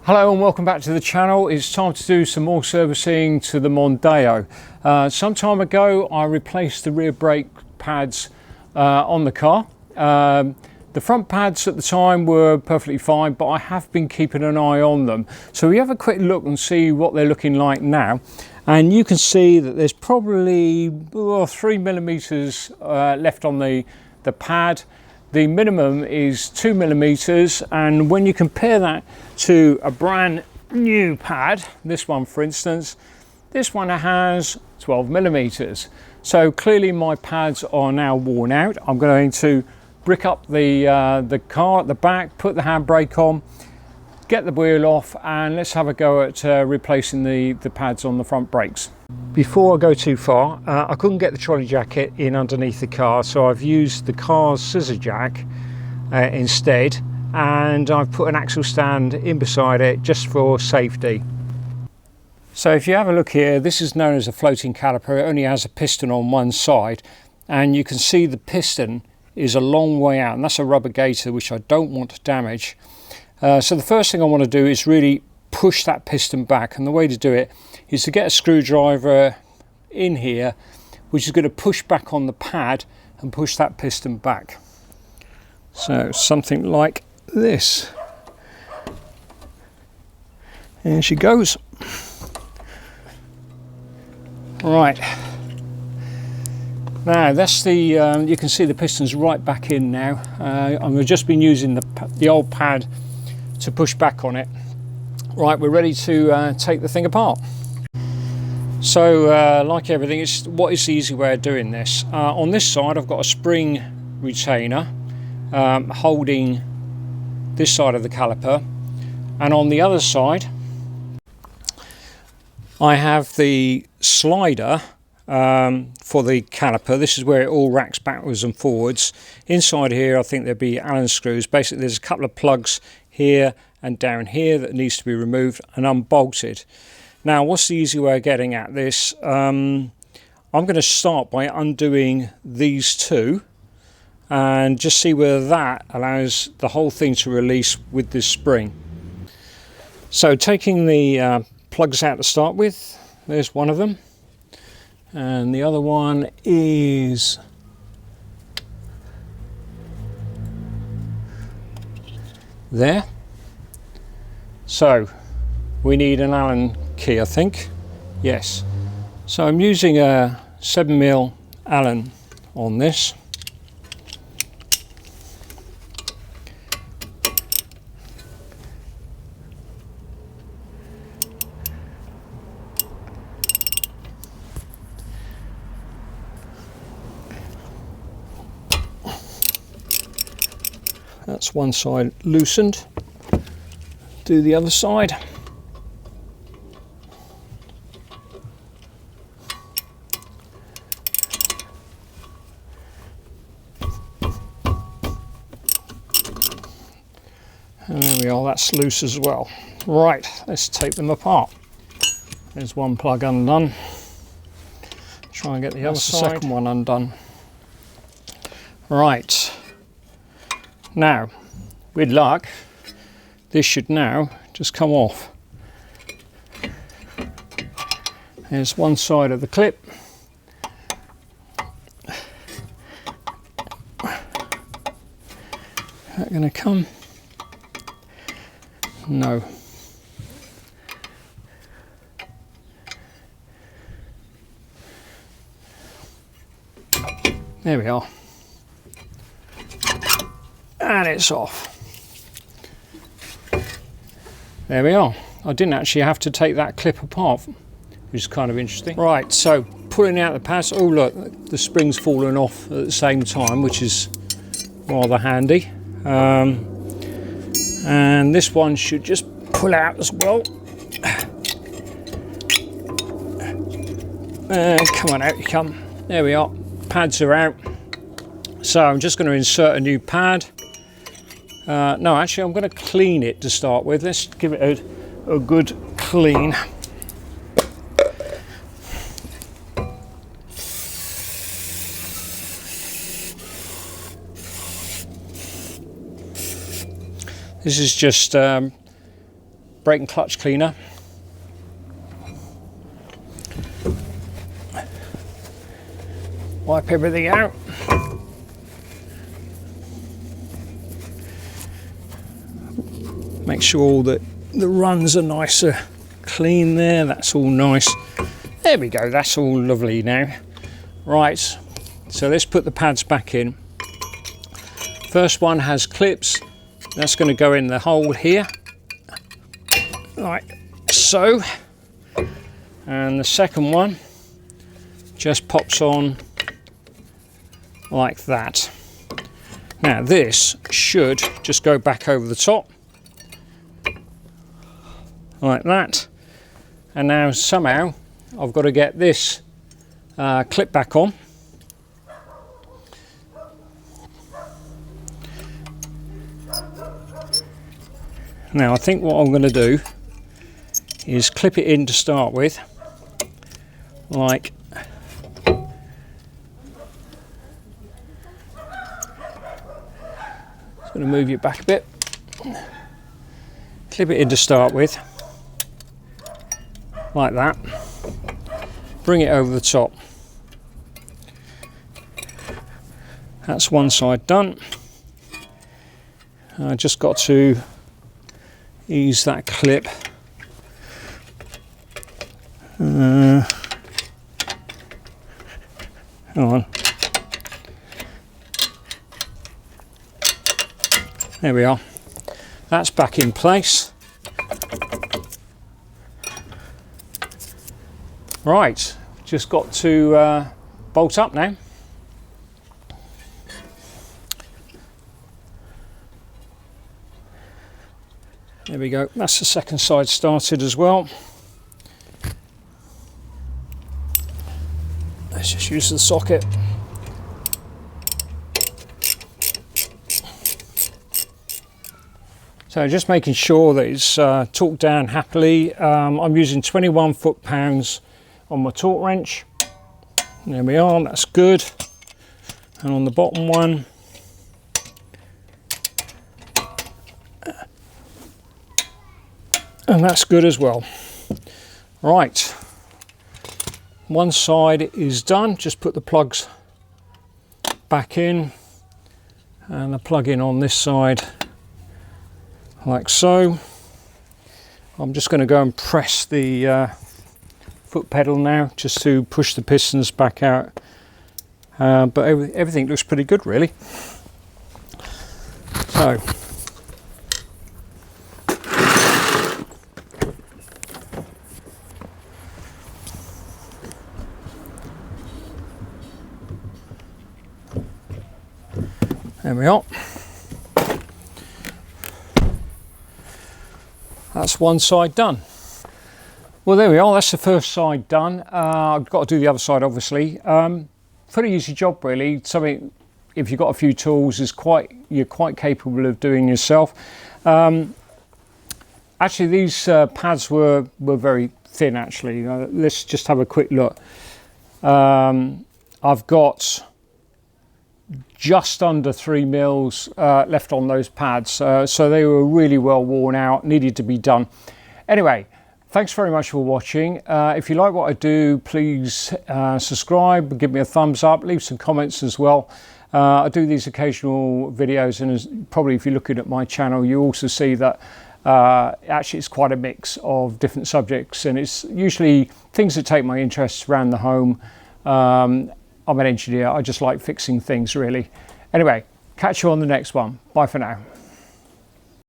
Hello and welcome back to the channel. It's time to do some more servicing to the Mondeo. Some time ago I replaced the rear brake pads on the car. The front pads at the time were perfectly fine, but I have been keeping an eye on them. So we have a quick look and see what they're looking like now. And you can see that there's probably 3 millimeters left on the pad. The minimum is 2 millimeters, and when you compare that to a brand new pad, this one for instance, this one has 12 millimeters. So clearly my pads are now worn out. I'm going to brick up the car at the back, put the handbrake on, get the wheel off, and let's have a go at replacing the pads on the front brakes. Before I go too far, I couldn't get the trolley jacket in underneath the car, so I've used the car's scissor jack instead, and I've put an axle stand in beside it just for safety. So if you have a look here, this is known as a floating caliper. It only has a piston on one side, and you can see the piston is a long way out, and that's a rubber gaiter which I don't want to damage. So the first thing I want to do is really push that piston back, and the way to do it is to get a screwdriver in here which is going to push back on the pad and push that piston back. So something like this. There she goes. Right. Now that's the, you can see the piston's right back in now. I've just been using the old pad to push back on it. Right, we're ready to take the thing apart. So like everything, what is the easy way of doing this? On this side I've got a spring retainer holding this side of the caliper, and on the other side I have the slider for the caliper. This is where it all racks backwards and forwards. Inside here I think there'd be Allen screws. Basically there's a couple of plugs here and down here that needs to be removed and unbolted. Now what's the easy way of getting at this? I'm going to start by undoing these two and just see whether that allows the whole thing to release with this spring. So taking the plugs out to start with, there's one of them, and the other one is there. So we need an Allen key, I think. Yes. So I'm using a 7mm Allen on this. That's one side loosened. Do the other side. And there we are, that's loose as well. Right, let's take them apart. There's one plug undone. Try and get the other side. Second one undone. Right. Now, with luck, this should now just come off. There's one side of the clip. Is that going to come? No. There we are. And it's off. There we are. I didn't actually have to take that clip apart, which is kind of interesting. Right, so pulling out the pads. Oh look, the spring's fallen off at the same time, which is rather handy. And this one should just pull out as well. And come on, out you come. There we are. Pads are out. So I'm just going to insert a new pad. No, actually I'm going to clean it to start with. Let's give it a good clean. This is just brake and clutch cleaner. Wipe everything out. Make sure that the runs are nicer clean there. That's all nice. There we go, that's all lovely now. Right, so let's put the pads back in. First one has clips. That's going to go in the hole here, like so. And the second one just pops on like that. Now this should just go back over the top, like that. And now somehow I've got to get this clip back on. Now I think what I'm going to do is clip it in to start with, like just going to move you back a bit. Clip it in to start with, like that. Bring it over the top. That's one side done. I just got to ease that clip. Hold on. There we are. That's back in place. Right, just got to bolt up now. There we go, that's the second side started as well. Let's just use the socket. So just making sure that it's torqued down happily. I'm using 21 foot-pounds on my torque wrench. There we are, that's good. And on the bottom one, and that's good as well. Right, one side is done. Just put the plugs back in, and the plug in on this side like so. I'm just going to go and press the foot pedal now just to push the pistons back out, but everything looks pretty good really. So there we are. That's one side done. Well, there we are, that's the first side done. I've got to do the other side obviously. Pretty easy job really. Something, if you've got a few tools, you're quite capable of doing yourself. Actually these pads were very thin actually. Let's just have a quick look. I've got just under 3 mils left on those pads, so they were really well worn out, needed to be done. Anyway, thanks very much for watching. If you like what I do, please subscribe, give me a thumbs up, leave some comments as well. I do these occasional videos, and probably if you're looking at my channel, you also see that actually it's quite a mix of different subjects, and it's usually things that take my interest around the home. I'm an engineer, I just like fixing things really. Anyway, catch you on the next one. Bye for now.